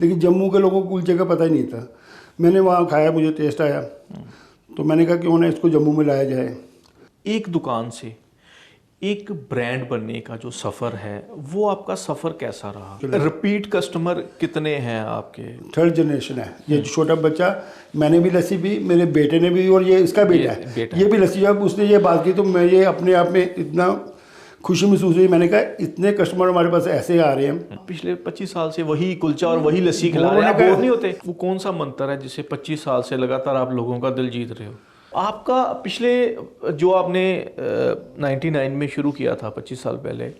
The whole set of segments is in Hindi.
लेकिन जम्मू के लोगों को कुलचे का पता ही नहीं था। मैंने वहाँ खाया, मुझे टेस्ट आया, तो मैंने कहा क्यों ना इसको जम्मू में लाया जाए। एक दुकान से एक ब्रांड बनने का जो सफ़र है वो आपका सफ़र कैसा रहा? रिपीट कस्टमर कितने हैं आपके? थर्ड जनरेशन है ये छोटा बच्चा। मैंने भी लस्सी पी, मेरे बेटे ने भी, और ये इसका बेटा है, ये भी लस्सी। जब उसने ये बात की तो मैं ये अपने आप में इतना खुशी महसूस हुई। मैंने कहा इतने कस्टमर हमारे पास ऐसे आ रहे हैं। पिछले 25 साल से वही कुलचा और वही लस्सी खिला रहे हैं, आप बोर नहीं होते? वो कौन सा मंत्र है जिसे 25 साल से लगातार आप लोगों का दिल जीत रहे हो? आपका पिछले जो आपने 99 में शुरू किया था 25 साल पहले,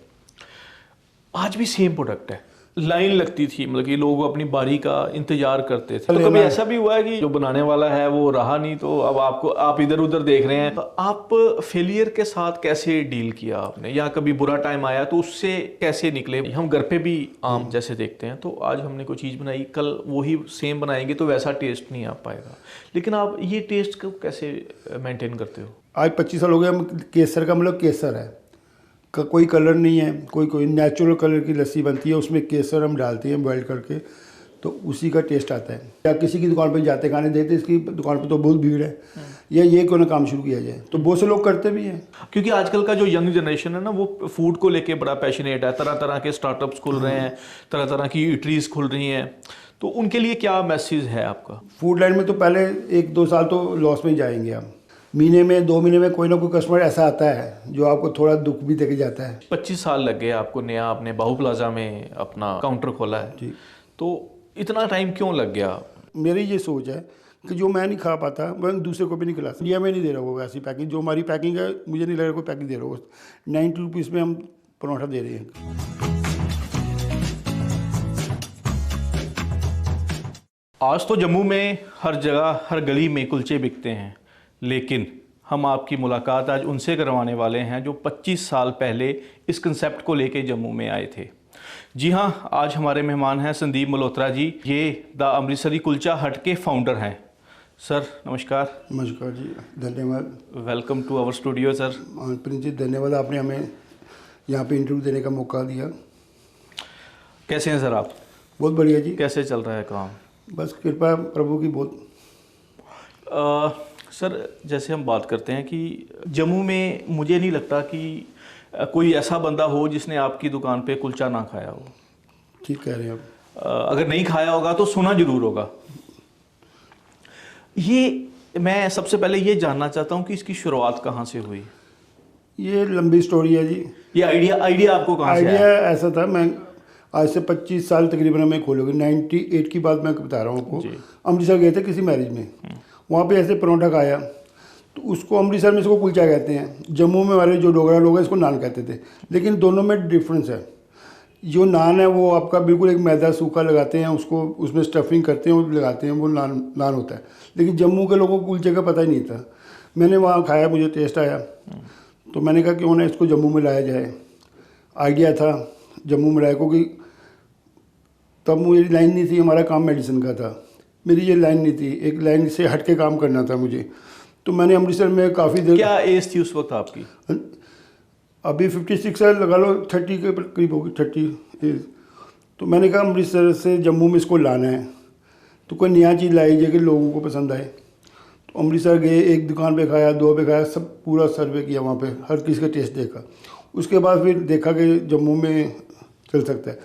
आज भी सेम प्रोडक्ट है। लाइन लगती थी, मतलब कि लोग अपनी बारी का इंतजार करते थे। तो कभी ऐसा भी हुआ है कि जो बनाने वाला है वो रहा नहीं, तो अब आप इधर उधर देख रहे हैं, तो आप फेलियर के साथ कैसे डील किया आपने? या कभी बुरा टाइम आया तो उससे कैसे निकले? हम घर पे भी आम जैसे देखते हैं, तो आज हमने कोई चीज़ बनाई, कल वही सेम बनाएंगे तो वैसा टेस्ट नहीं आ पाएगा, लेकिन आप ये टेस्ट को कैसे मेंटेन करते हो? आज 25 साल हो गए। हम केसर का मतलब केसर है, कोई कलर नहीं है, कोई नेचुरल कलर की लस्सी बनती है, उसमें केसर हम डालते हैं बॉयल करके, तो उसी का टेस्ट आता है। या किसी की दुकान पे जाते खाने देते, इसकी दुकान पे तो बहुत भीड़ है, या ये क्यों ना काम शुरू किया जाए, तो बहुत से लोग करते भी हैं। क्योंकि आजकल का जो यंग जनरेशन है ना, वो फूड को लेके बड़ा पैशनेट है। तरह तरह के स्टार्टअप्स खुल रहे हैं, तरह तरह की ईटरीज खुल रही हैं, तो उनके लिए क्या मैसेज है आपका? फूड लाइन में तो पहले 1-2 साल तो लॉस में जाएंगे हम। महीने में 2 महीने में कोई ना कोई कस्टमर ऐसा आता है जो आपको थोड़ा दुख भी देके जाता है। 25 साल लग गए आपको, नया आपने बाहू प्लाजा में अपना काउंटर खोला है जी। तो इतना टाइम क्यों लग गया? मेरी ये सोच है कि जो मैं नहीं खा पाता मैं दूसरे को भी नहीं खिला सकता। इंडिया में नहीं दे रहा होगा ऐसी पैकिंग, जो हमारी पैकिंग है मुझे नहीं लग रहा कोई पैकिंग दे रहा होगा। 90 रुपीज़ में हम परोठा दे रहे हैं। आज तो जम्मू में हर जगह हर गली में कुलचे बिकते हैं, लेकिन हम आपकी मुलाकात आज उनसे करवाने वाले हैं जो 25 साल पहले इस कंसेप्ट को लेके जम्मू में आए थे। जी हाँ, आज हमारे मेहमान हैं संदीप मल्होत्रा जी। ये द अमृतसरी कुलचा हट के फाउंडर हैं। सर नमस्कार। नमस्कार जी, धन्यवाद। Welcome to our studio sir. Prince ji धन्यवाद, आपने हमें यहाँ पे इंटरव्यू देने का मौका दिया। कैसे हैं सर आप? बहुत बढ़िया जी। कैसे चल रहा है काम? बस कृपा प्रभु की बहुत। सर जैसे हम बात करते हैं कि जम्मू में मुझे नहीं लगता कि कोई ऐसा बंदा हो जिसने आपकी दुकान पे कुलचा ना खाया हो। ठीक कह रहे हैं आप। अगर नहीं खाया होगा तो सुना जरूर होगा। ये मैं सबसे पहले ये जानना चाहता हूँ कि इसकी शुरुआत कहाँ से हुई? ये लंबी स्टोरी है जी। ये आइडिया आपको कहाँ से आया? आइडिया ऐसा था, मैं आज से 25 साल तकरीबन मैं खोलोगे, 98 की बात मैं बता रहा हूँ आपको। अमृतसर गए थे किसी मैरिज में, वहाँ पे ऐसे परोठा खाया, तो उसको अमृतसर में इसको कुलचा कहते हैं, जम्मू में हमारे जो डोगरा लोग हैं इसको नान कहते थे, लेकिन दोनों में डिफरेंस है। जो नान है वो आपका बिल्कुल एक मैदा सूखा लगाते हैं, उसको उसमें स्टफिंग करते हैं और लगाते हैं, वो नान होता है। लेकिन जम्मू के लोगों को कुलचे का पता ही नहीं था। मैंने वहाँ खाया, मुझे टेस्ट आया, तो मैंने कहा क्यों ना इसको जम्मू में लाया जाए। आइडिया था जम्मू में लाया, क्योंकि तब मुझे लाइन नहीं थी, हमारा काम मेडिसिन का था, मेरी ये लाइन नहीं थी, एक लाइन से हट के काम करना था मुझे। तो मैंने अमृतसर में काफ़ी देर। क्या एज थी उस वक्त आपकी? अभी 56 है, लगा लो 30 के करीब होगी, 30 एज। तो मैंने कहा अमृतसर से जम्मू में इसको लाना है, तो कोई नया चीज़ लाई जाए कि लोगों को पसंद आए। तो अमृतसर गए, एक दुकान पे खाया, 2 पे खाया, सब पूरा सर्वे किया वहाँ पे, हर किसी का टेस्ट देखा। उसके बाद फिर देखा कि जम्मू में चल सकता है।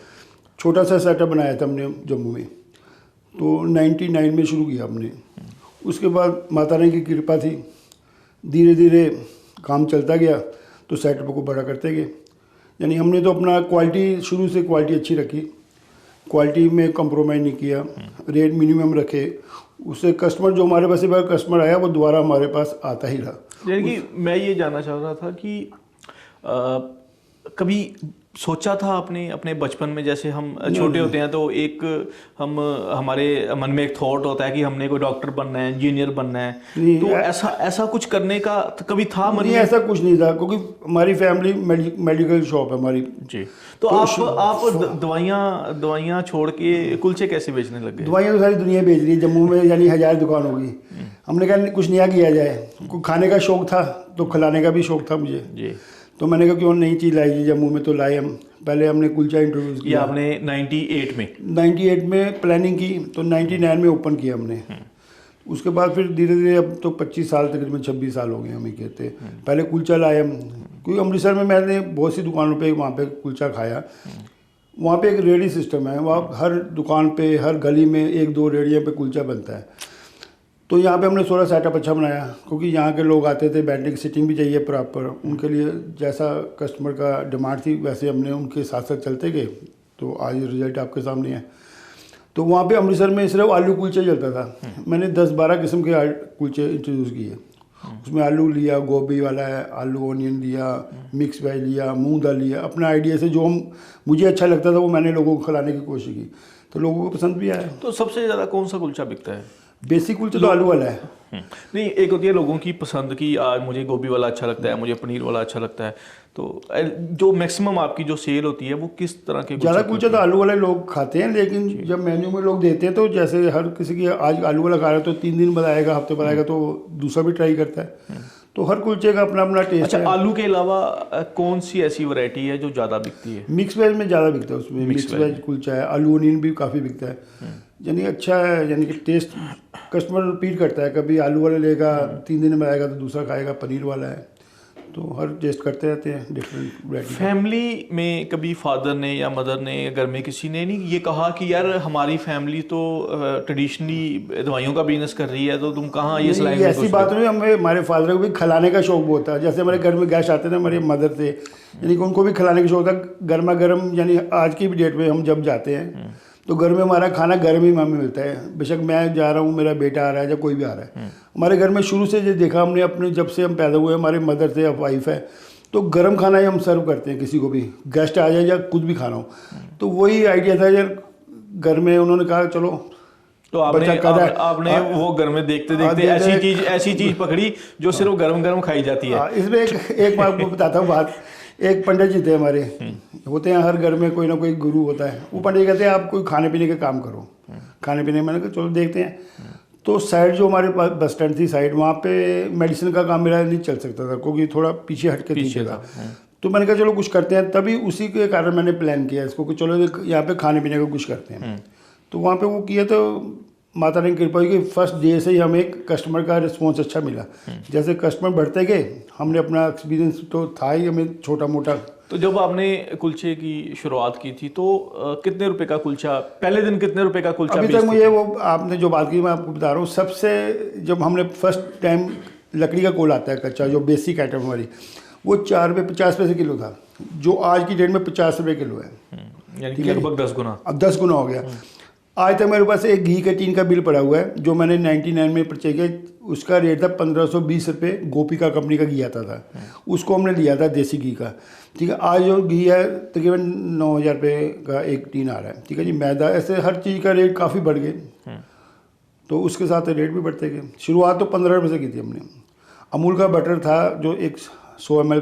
छोटा सा सेटअप बनाया था हमने जम्मू में, तो 99 में शुरू किया हमने। उसके बाद माता रानी की कृपा थी, धीरे धीरे काम चलता गया, तो सेटअप को बड़ा करते गए। यानी हमने तो अपना क्वालिटी, शुरू से क्वालिटी अच्छी रखी, क्वालिटी में कंप्रोमाइज़ नहीं किया, रेट मिनिमम रखे। उससे कस्टमर जो हमारे पास कस्टमर आया वो दोबारा हमारे पास आता ही रहा। यानी कि मैं ये जानना चाह रहा था कि कभी सोचा था आपने अपने बचपन में, जैसे हम छोटे होते हैं तो एक हमारे मन में एक थॉट होता है कि हमने कोई डॉक्टर बनना है, इंजीनियर बनना है, तो ऐसा कुछ करने का कभी था मन में? ऐसा कुछ नहीं था, क्योंकि हमारी फैमिली मेडिकल शॉप है हमारी जी। तो आप दवाइयाँ छोड़ के कुलचे कैसे बेचने लग गए? दवाइयाँ तो सारी दुनिया बेच रही है जम्मू में, यानी 1000 दुकान होगी। हमने कहा कुछ नया किया जाए, खाने का शौक था तो खिलाने का भी शौक था मुझे जी। तो मैंने कहा क्यों नई चीज़ लाई जी जम्मू में, तो लाए हम। पहले हमने कुलचा इंट्रोड्यूस ये किया आपने 98 में? 98 में प्लानिंग की, तो 99 में ओपन किया हमने। उसके बाद फिर धीरे धीरे अब तो 25 साल, तकरीबन 26 साल हो गए हम ही कहते। पहले कुलचा लाए हम, क्योंकि अमृतसर में मैंने बहुत सी दुकानों पे वहाँ पे कुलचा खाया। वहाँ पे एक रेडी सिस्टम है, वहाँ हर दुकान पे, हर गली में 1-2 रेडियों पे कुलचा बनता है। तो यहाँ पे हमने थोड़ा सेटअप अच्छा बनाया, क्योंकि यहाँ के लोग आते थे, बैठने की सीटिंग भी चाहिए प्रॉपर उनके लिए, जैसा कस्टमर का डिमांड थी वैसे हमने उनके साथ साथ चलते गए। तो आज रिजल्ट आपके सामने है। तो वहाँ पे अमृतसर में सिर्फ आलू कुलचा चलता था। मैंने 10-12 किस्म के कुलचे इंट्रोड्यूस किए। उसमें आलू लिया, गोभी वाला है, आलू ऑनियन लिया, मिक्स वेज लिया, मूंग दाल लिया। अपना आइडिया से जो मुझे अच्छा लगता था वो मैंने लोगों को खिलाने की कोशिश की, तो लोगों को पसंद भी आया। तो सबसे ज़्यादा कौन सा कुलचा बिकता है? बेसिक कुलचा तो आलू वाला है। नहीं, एक होती है लोगों की पसंद की, आज मुझे गोभी वाला अच्छा लगता है, मुझे पनीर वाला अच्छा लगता है। तो जो मैक्सिमम आपकी जो सेल होती है वो किस तरह के ज़्यादा कुलचा तो आलू वाले लोग खाते हैं, लेकिन जब मेन्यू में लोग देते हैं तो जैसे हर किसी की आज आलू वाला खा रहा है तो 3 दिन बाद आएगा, हफ्ते बाद आएगा तो दूसरा भी ट्राई करता है। तो हर कुलचे का अपना अपना टेस्ट अच्छा, है। आलू के अलावा कौन सी ऐसी वैरायटी है जो ज़्यादा बिकती है? मिक्स वेज में ज़्यादा बिकता है, उसमें मिक्स वेज कुलचा है, आलू ऑनियन भी काफ़ी बिकता है। यानी अच्छा है, यानी कि टेस्ट कस्टमर रिपीट करता है, कभी आलू वाला लेगा 3 दिन में आएगा तो दूसरा खाएगा पनीर वाला है। तो हर टेस्ट करते रहते हैं डिफरेंट वैरायटी। फैमिली में कभी फादर ने या मदर ने या घर में किसी ने नहीं ये कहा कि यार हमारी फैमिली तो ट्रेडिशनली दवाइयों का बिजनेस कर रही है, तो तुम कहाँ ये सिलाई में ऐसी बात नहीं, हमें हमारे फादर को भी खिलाने का शौक बहुत था। जैसे हमारे घर में गेस्ट आते थे हमारे मदर से, यानी कि उनको भी खिलाने का शौक था गर्मा गर्म। यानी आज की भी डेट में हम जब जाते हैं तो घर में हमारा खाना गर्म ही हमें मिलता है, बेशक मैं जा रहा हूँ, मेरा बेटा आ रहा है या कोई भी आ रहा है। हमारे घर में शुरू से जो देखा हमने अपने, जब से हम पैदा हुए, हमारे मदर से, अब वाइफ है, तो गर्म खाना ही हम सर्व करते हैं किसी को भी, गेस्ट आ जाए या कुछ भी खाना हो। तो वही आइडिया था यार घर में, उन्होंने कहा चलो। तो आपने वो घर में देखते देखते ऐसी चीज पकड़ी जो सिर्फ गरम गरम खाई जाती है। इसमें एक बात को बताता हूँ बात। एक पंडित जी थे हमारे, होते हैं हर घर में कोई ना कोई गुरु होता है। वो पंडित कहते हैं आप कोई खाने पीने का काम करो, खाने पीने। मैंने कहा चलो देखते हैं। तो साइड जो हमारे पास बस स्टैंड थी साइड, वहाँ पे मेडिसिन का काम मेरा नहीं चल सकता था, क्योंकि थोड़ा पीछे हट के पीछे था। तो मैंने कहा चलो कुछ करते हैं, तभी उसी के कारण मैंने प्लान किया इसको कि चलो यहाँ पे खाने पीने का कुछ करते हैं। तो वहाँ पे वो किया, तो माता ने कृपा की फर्स्ट डे से ही हमें एक कस्टमर का रिस्पॉन्स अच्छा मिला। जैसे कस्टमर बढ़ते गए, हमने अपना एक्सपीरियंस तो था ही हमें छोटा मोटा। तो जब आपने कुलचे की शुरुआत की थी तो कितने रुपए का कुलचा, पहले दिन कितने रुपए का कुलचा? अभी तक मुझे वो आपने जो बात की मैं आपको बता रहा हूँ। सबसे जब हमने फर्स्ट टाइम लकड़ी का कोल आता है कच्चा, जो बेसिक आइटम हमारी, वो 4 रुपये 50 पैसे किलो था, जो आज की डेट में 50 रुपये किलो है। यानी लगभग 10 गुना। अब 10 गुना हो गया। आज तक मेरे पास एक घी के टीन का बिल पड़ा हुआ है जो मैंने 99 में परचेज किया। उसका रेट था 1520 रुपये। गोपिका कंपनी का घी आता था, उसको हमने लिया था देसी घी का। ठीक है, आज जो घी है तकरीबन 9000 रुपये का एक टीन आ रहा है। ठीक है जी, मैदा, ऐसे हर चीज़ का रेट काफ़ी बढ़ गए, तो उसके साथ रेट भी बढ़ते गए। शुरुआत तो 15 रुपये से की थी हमने। अमूल का बटर था जो एक 100 ml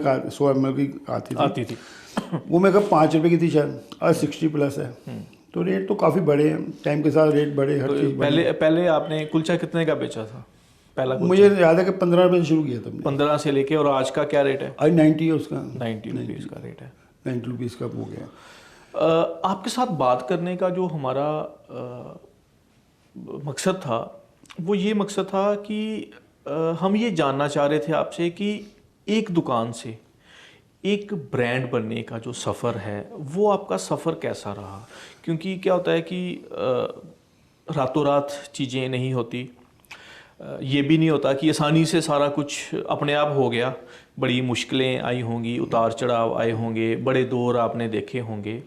की आती थी वो मेरे को 5 रुपये की थी शायद, आज 60+ है। तो रेट तो काफ़ी बढ़े हैं, टाइम के साथ रेट बढ़े, हर चीज़। पहले आपने कुलचा कितने का बेचा था पहला कुलचा? मुझे याद है कि 15 रुपये से शुरू किया था हमने। 15 से लेके, और आज का क्या रेट है? आज 90 है उसका, 90 रुपीज़ का रेट है। 90 रुपीज़ का हो गया। आपके साथ बात करने का जो हमारा मकसद था वो ये मकसद था कि हम ये जानना चाह रहे थे आपसे कि एक दुकान से एक ब्रांड बनने का जो सफ़र है वो आपका सफ़र कैसा रहा? क्योंकि क्या होता है कि रातों रात चीज़ें नहीं होती, ये भी नहीं होता कि आसानी से सारा कुछ अपने आप हो गया। बड़ी मुश्किलें आई होंगी, उतार चढ़ाव आए होंगे, बड़े दौर आपने देखे होंगे।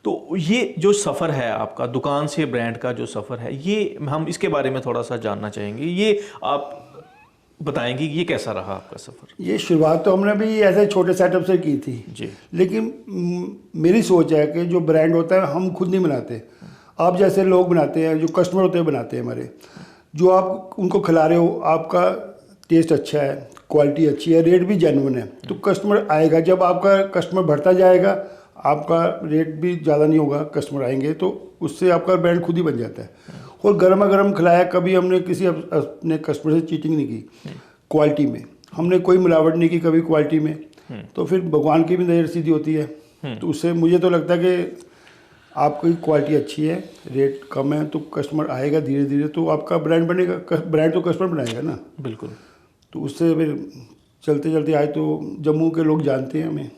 तो ये जो सफ़र है आपका, दुकान से ब्रांड का जो सफ़र है, ये हम इसके बारे में थोड़ा सा जानना चाहेंगे। ये आप बताएंगे ये कैसा रहा आपका सफ़र? ये शुरुआत तो हमने भी ऐसे छोटे सेटअप से की थी जी, लेकिन मेरी सोच है कि जो ब्रांड होता है हम खुद नहीं बनाते, आप जैसे लोग बनाते हैं, जो कस्टमर होते हैं बनाते हैं हमारे। जो आप उनको खिला रहे हो, आपका टेस्ट अच्छा है, क्वालिटी अच्छी है, रेट भी जेन्युइन है, तो कस्टमर आएगा। जब आपका कस्टमर बढ़ता जाएगा, आपका रेट भी ज़्यादा नहीं होगा, कस्टमर आएंगे, तो उससे आपका ब्रांड खुद ही बन जाता है। और गर्मा गर्म खिलाया, कभी हमने किसी अपने कस्टमर से चीटिंग नहीं की। क्वालिटी में हमने कोई मिलावट नहीं की कभी क्वालिटी में। तो फिर भगवान की भी नज़र सीधी होती है। तो उससे मुझे तो लगता है कि आपकी क्वालिटी अच्छी है, रेट कम है, तो कस्टमर आएगा धीरे धीरे, तो आपका ब्रांड बनेगा। ब्रांड तो कस्टमर बनाएगा ना। बिल्कुल। तो उससे फिर चलते चलते आए तो जम्मू के लोग जानते हैं हमें।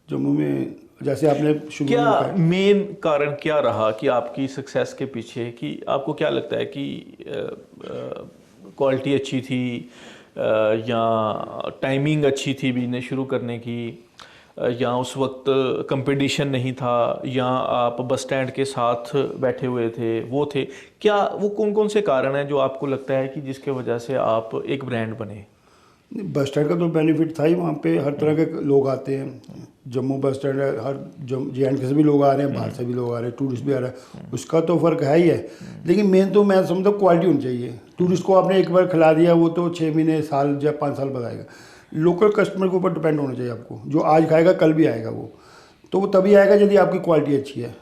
जम्मू में जैसे आपने शुरू में क्या बताया, मेन कारण क्या रहा कि आपकी सक्सेस के पीछे, कि आपको क्या लगता है कि क्वालिटी अच्छी थी, या टाइमिंग अच्छी थी बिजनेस शुरू करने की, या उस वक्त कंपटीशन नहीं था, या आप बस स्टैंड के साथ बैठे हुए थे, वो थे क्या? वो कौन कौन से कारण हैं जो आपको लगता है कि जिसके वजह से आप एक ब्रांड बने? बस स्टैंड का तो बेनिफिट था ही। वहाँ पे हर तरह के लोग आते हैं। जम्मू बस स्टैंड है, हर JNK से भी लोग आ रहे हैं, बाहर से भी लोग आ रहे हैं, टूरिस्ट भी आ रहा है। उसका तो फ़र्क है ही है, लेकिन मेन तो मैं समझता हूँ क्वालिटी होनी चाहिए। टूरिस्ट को आपने एक बार खिला दिया, वो तो 6 महीने, साल या 5 साल बाद आएगा। लोकल कस्टमर के ऊपर डिपेंड होना चाहिए आपको, जो आज खाएगा कल भी आएगा। वो तो वो तभी आएगा यदि आपकी क्वालिटी अच्छी है,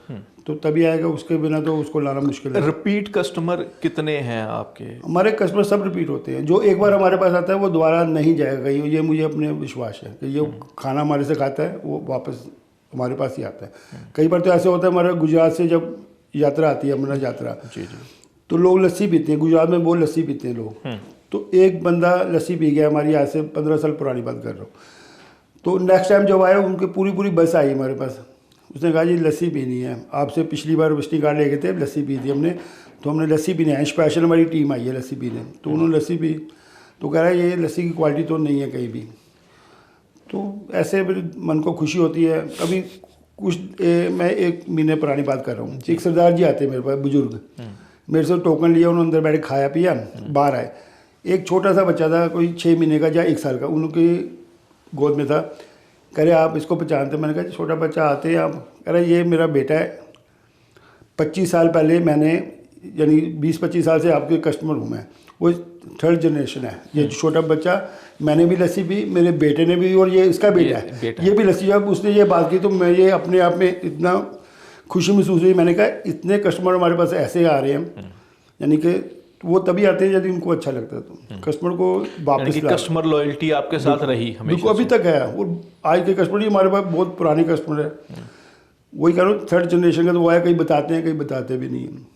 तो तभी आएगा। उसके बिना तो उसको लाना मुश्किल है। रिपीट कस्टमर कितने हैं आपके? हमारे कस्टमर सब रिपीट होते हैं। जो एक बार हमारे पास आता है वो दोबारा नहीं जाएगा कहीं। ये मुझे अपने विश्वास है कि ये खाना हमारे से खाता है, वो वापस हमारे पास ही आता है। कई बार तो ऐसे होता है, हमारे गुजरात से जब यात्रा आती है, अमरनाथ यात्रा, जी जी। तो लोग लस्सी पीते हैं। गुजरात में वो लस्सी पीते हैं लोग। तो एक बंदा लस्सी पी गया, हमारी आज से 15 साल पुरानी बात कर रहा हूँ। तो नेक्स्ट टाइम जब आए, उनकी पूरी पूरी बस आई हमारे पास। उसने कहा जी लस्सी पीनी है, आपसे पिछली बार विजिटिंग कार्ड ले गए थे, लस्सी पी थी हमने, तो हमने लस्सी पीनी है, स्पेशल हमारी टीम आई है लस्सी पीने। तो उन्होंने लस्सी पी, तो कह रहा है ये लस्सी की क्वालिटी तो नहीं है कहीं भी। तो ऐसे फिर मन को खुशी होती है। अभी मैं 1 महीने पुरानी बात कर रहा हूँ। एक सरदार जी आते हैं मेरे पास, बुजुर्ग, मेरे से टोकन लिया, उन्होंने अंदर बैठे खाया पिया, बाहर आए। एक छोटा सा बच्चा था, कोई 6 महीने का या 1 साल का, उनकी गोद में था। कह रहे आप इसको पहचानते? मैंने कहा छोटा बच्चा आते हैं आप? कह रहे ये मेरा बेटा है, 25 साल पहले मैंने, यानी 20-25 साल से आपके कस्टमर हूँ मैं। वो 3rd जनरेशन है। ये छोटा बच्चा, मैंने भी लस्सी पी, मेरे बेटे ने भी, और ये इसका बेटा है, ये भी लस्सी। जब उसने ये बात की तो मैं ये अपने आप में इतना खुशी महसूस हुई। मैंने कहा इतने कस्टमर हमारे पास ऐसे आ रहे हैं, यानी कि वो तभी आते हैं यदि उनको अच्छा लगता है। तो कस्टमर को वापस, कस्टमर लॉयल्टी आपके साथ रही हमेशा? बिल्कुल, अभी तक है। और आज के कस्टमर ही हमारे पास बहुत पुराने कस्टमर है। वही कह रहा हूँ, 3rd जनरेशन का तो वो है, कहीं बताते हैं कहीं बताते भी नहीं हैं।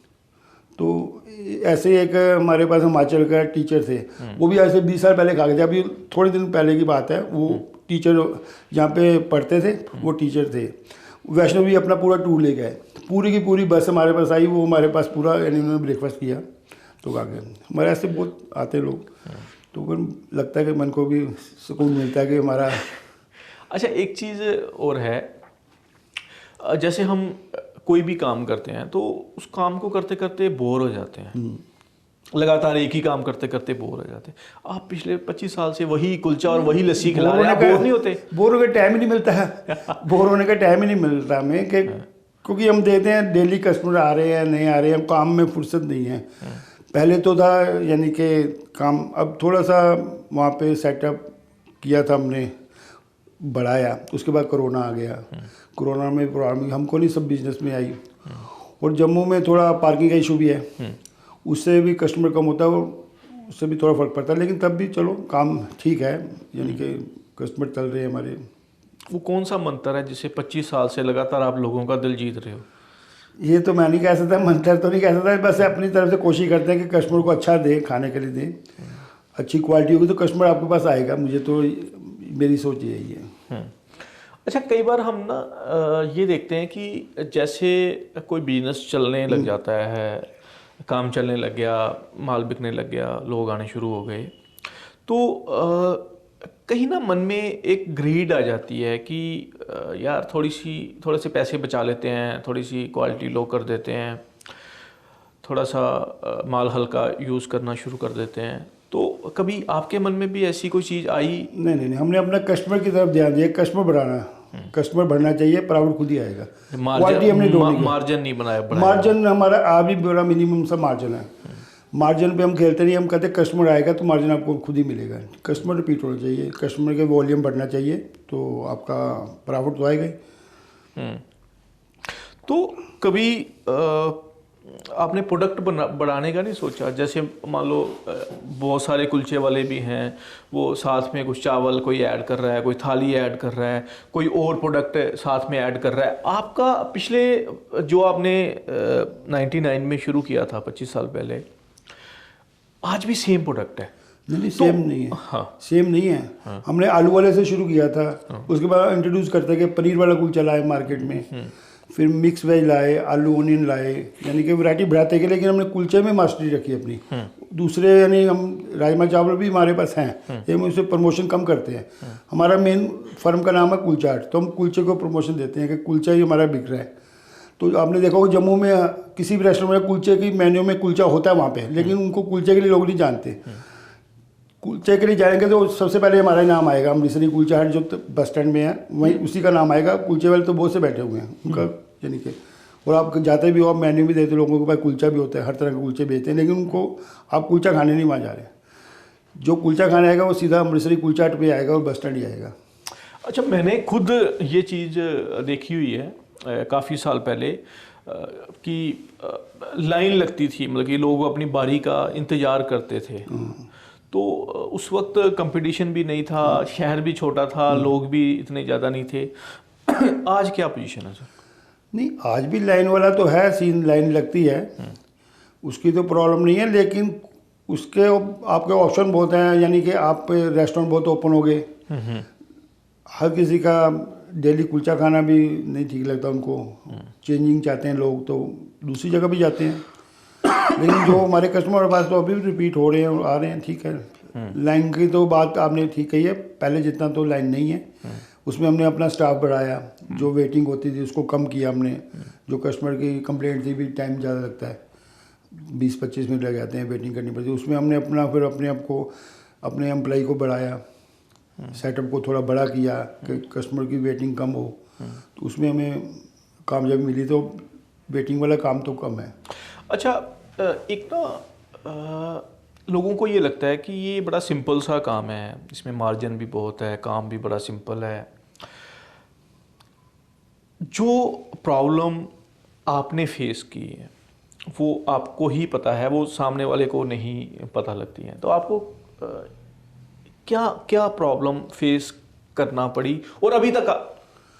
तो ऐसे ही एक हमारे पास हिमाचल का टीचर थे, वो भी ऐसे 20 साल पहले खा गए थे। अभी थोड़े दिन पहले की बात है। वो टीचर जहाँ पे पढ़ते थे, वो टीचर थे, वैष्णवी अपना पूरा टूर ले गए। पूरी की पूरी बस हमारे पास आई, वो हमारे पास पूरा, यानी उन्होंने ब्रेकफास्ट किया तो खा गए। हमारे ऐसे बहुत आते लोग, तो फिर लगता है कि मन को भी सुकून मिलता है कि हमारा। अच्छा, एक चीज़ और है, जैसे हम कोई भी काम करते हैं तो उस काम को करते करते बोर हो जाते हैं, लगातार एक ही काम करते करते बोर हो जाते हैं। आप पिछले 25 साल से वही कुलचा और वही लस्सी खिला रहे हैं, बोर नहीं होते? बोर होने का टाइम ही नहीं मिलता है। बोर होने का टाइम ही नहीं मिलता हमें, क्योंकि हम देखते हैं डेली कस्टमर आ रहे हैं, नहीं आ रहे हैं, काम में फुर्सत नहीं है। पहले तो था, यानी कि काम, अब थोड़ा सा वहाँ पे सेटअप किया था हमने, बढ़ाया। उसके बाद कोरोना आ गया। कोरोना में प्रॉब्लम हमको नहीं, सब बिजनेस में आई। और जम्मू में थोड़ा पार्किंग का इशू भी है, उससे भी कस्टमर कम होता है, और उससे भी थोड़ा फर्क पड़ता है। लेकिन तब भी चलो काम ठीक है, यानी कि कस्टमर चल रहे हैं हमारे। वो कौन सा मंत्र है जिसे 25 साल से लगातार आप लोगों का दिल जीत रहे हो? ये तो मैं नहीं कह सकता, मंत्र तो नहीं कह सकता, बस अपनी तरफ से कोशिश करते हैं कि कस्टमर को अच्छा दे, खाने के लिए दे। अच्छी क्वालिटी होगी तो कस्टमर आपके पास आएगा। मुझे तो, मेरी सोच यही है। अच्छा, कई बार हम ना ये देखते हैं कि जैसे कोई बिजनेस चलने लग जाता है, काम चलने लग गया, माल बिकने लग गया, लोग आने शुरू हो गए, तो कहीं ना मन में एक ग्रीड आ जाती है कि यार थोड़े से पैसे बचा लेते हैं, थोड़ी सी क्वालिटी लो कर देते हैं, थोड़ा सा माल हल्का यूज़ करना शुरू कर देते हैं। तो कभी आपके मन में भी ऐसी कोई चीज़ आई? नहीं, हमने अपना कस्टमर की तरफ ध्यान दिया। कस्टमर बढ़ाना, कस्टमर बढ़ना चाहिए, प्रॉफिट खुद ही आएगा। क्वालिटी हमने मार्जिन नहीं बनाया। मार्जिन हमारा अभी बड़ा मिनिमम सा मार्जिन है। मार्जिन पे हम खेलते नहीं, हम कहते कस्टमर आएगा तो मार्जिन आपको खुद ही मिलेगा। कस्टमर रिपीट होना चाहिए, कस्टमर के वॉल्यूम बढ़ना चाहिए, तो आपका प्रॉफिट तो आएगा ही। तो कभी आपने प्रोडक्ट बढ़ाने का नहीं सोचा? जैसे मान लो बहुत सारे कुलचे वाले भी हैं, वो साथ में कुछ चावल कोई ऐड कर रहा है, कोई थाली ऐड कर रहा है, कोई और प्रोडक्ट साथ में ऐड कर रहा है। आपका पिछले जो आपने 99 में शुरू किया था 25 साल पहले, आज भी सेम प्रोडक्ट है? नहीं, सेम नहीं है। हाँ, सेम नहीं है। हाँ। हमने आलू वाले से शुरू किया था, उसके बाद इंट्रोड्यूस करते कि पनीर वाला कुलचा लाए मार्केट में, फिर मिक्स वेज लाए, आलू ओनियन लाए, यानी कि वैरायटी बढ़ाते गए। लेकिन हमने कुलचे में मास्टरी रखी अपनी। दूसरे यानी हम राजमा चावल भी हमारे पास हैं, ये हम उससे प्रमोशन कम करते हैं। हमारा मेन फर्म का नाम है कुलचा हट, तो हम कुलचे को प्रमोशन देते हैं कि कुलचा ही हमारा बिक रहा है। तो आपने देखा होगा जम्मू में किसी भी रेस्टोरेंट में कुलचे की मेन्यू में कुलचा होता है वहाँ पे, लेकिन उनको कुलचे के लिए लोग नहीं जानते। कुलचे के लिए जाएंगे तो सबसे पहले हमारा ही नाम आएगा, अमृतसरी कुलचा हट जो बस स्टैंड में है, वहीं उसी का नाम आएगा। कुलचे वाले तो बहुत से बैठे हुए हैं उनका, यानी कि और आप जाते भी हो, आप मेन्यू भी देते लोगों के पास, कुलचा भी होता है, हर तरह के कुलचे बेचते हैं, लेकिन उनको आप कुलचा खाने नहीं वहाँ जा रहे। जो कुलचा खाने आएगा वो सीधा अमृतसरी कुलचा हट पे आएगा और बस स्टैंड ही आएगा। अच्छा, मैंने खुद ये चीज़ देखी हुई है काफ़ी साल पहले कि लाइन लगती थी, मतलब कि लोग अपनी बारी का इंतज़ार करते थे। तो उस वक्त कंपटीशन भी नहीं था, शहर भी छोटा था, लोग भी इतने ज़्यादा नहीं थे। आज क्या पोजीशन है सर? नहीं, आज भी लाइन वाला तो है सीन, लाइन लगती है, उसकी तो प्रॉब्लम नहीं है। लेकिन उसके आपके ऑप्शन बहुत हैं, यानी कि आप रेस्टोरेंट बहुत ओपन हो गए। हर किसी का डेली कुलचा खाना भी नहीं ठीक लगता उनको, चेंजिंग चाहते हैं लोग, तो दूसरी जगह भी जाते हैं। लेकिन जो हमारे कस्टमर पास तो अभी भी रिपीट हो रहे हैं और आ रहे हैं, ठीक है। लाइन की तो बात आपने ठीक कही है, पहले जितना तो लाइन नहीं है। उसमें हमने अपना स्टाफ बढ़ाया, जो वेटिंग होती थी उसको कम किया हमने। जो कस्टमर की कंप्लेंट थी भी टाइम ज़्यादा लगता है, 20-25 मिनट लग जाते हैं वेटिंग करनी पड़ती है, उसमें हमने अपना फिर अपने आप को, अपने एम्प्लॉई को बढ़ाया, सेटअप को थोड़ा बड़ा किया कि कस्टमर की वेटिंग कम हो। तो उसमें हमें कामयाबी मिली, तो वेटिंग वाला काम तो कम है। अच्छा, एक ना लोगों को ये लगता है कि ये बड़ा सिंपल सा काम है, इसमें मार्जिन भी बहुत है, काम भी बड़ा सिंपल है। जो प्रॉब्लम आपने फेस की है वो आपको ही पता है, वो सामने वाले को नहीं पता लगती है। तो आपको क्या क्या प्रॉब्लम फेस करना पड़ी और अभी तक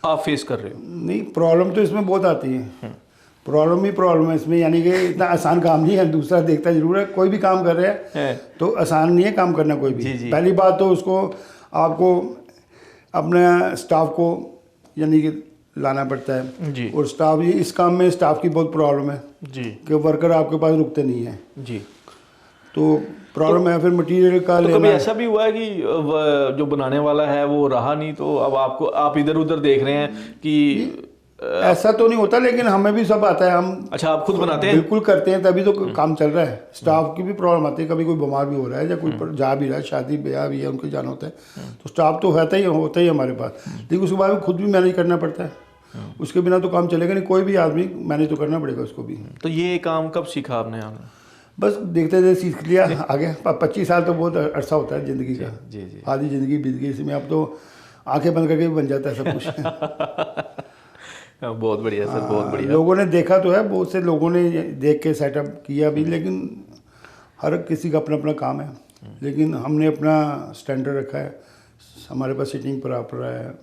आप फेस कर रहे हो? नहीं, प्रॉब्लम तो इसमें बहुत आती है, प्रॉब्लम ही प्रॉब्लम है इसमें। यानी कि इतना आसान काम नहीं है, दूसरा देखता जरूर है। कोई भी काम कर रहे हैं तो आसान नहीं है काम करना कोई भी। पहली बात तो उसको आपको अपने स्टाफ को यानी कि लाना पड़ता है जी। और स्टाफ, ये इस काम में स्टाफ की बहुत प्रॉब्लम है जी, कि वर्कर आपके पास रुकते नहीं है जी। तो प्रॉब्लम है। फिर मटेरियल का तो लेना। कभी ऐसा भी हुआ है कि जो बनाने वाला है वो रहा नहीं, तो अब आप इधर उधर देख रहे हैं कि ऐसा तो नहीं होता, लेकिन हमें भी सब आता है। हम अच्छा, आप खुद बनाते हैं? बिल्कुल करते हैं, तभी तो काम चल रहा है। स्टाफ की भी प्रॉब्लम आती है, कभी कोई बीमार भी हो रहा है या कोई जा भी रहा है, शादी ब्याह भी है, उनको जाना होता है, तो स्टाफ तो होता ही हमारे पास। लेकिन उसके बाद खुद भी मैनेज करना पड़ता है, उसके बिना तो काम चलेगा नहीं। कोई भी आदमी मैनेज तो करना पड़ेगा उसको भी। तो ये काम कब सीखा आपने? बस देखते थे, सीख लिया आगे। 25 साल तो बहुत अरसा होता है ज़िंदगी का। जी जी। आधी ज़िंदगी बीत गई इसमें, अब तो आंखें बंद करके भी बन जाता है सब कुछ। बहुत बढ़िया सर, बहुत बढ़िया। लोगों ने देखा तो है, बहुत से लोगों ने देख के सेटअप किया भी, लेकिन हर किसी का अपना अपना काम है। लेकिन हमने अपना स्टैंडर्ड रखा है। हमारे पास सीटिंग प्रॉपर है,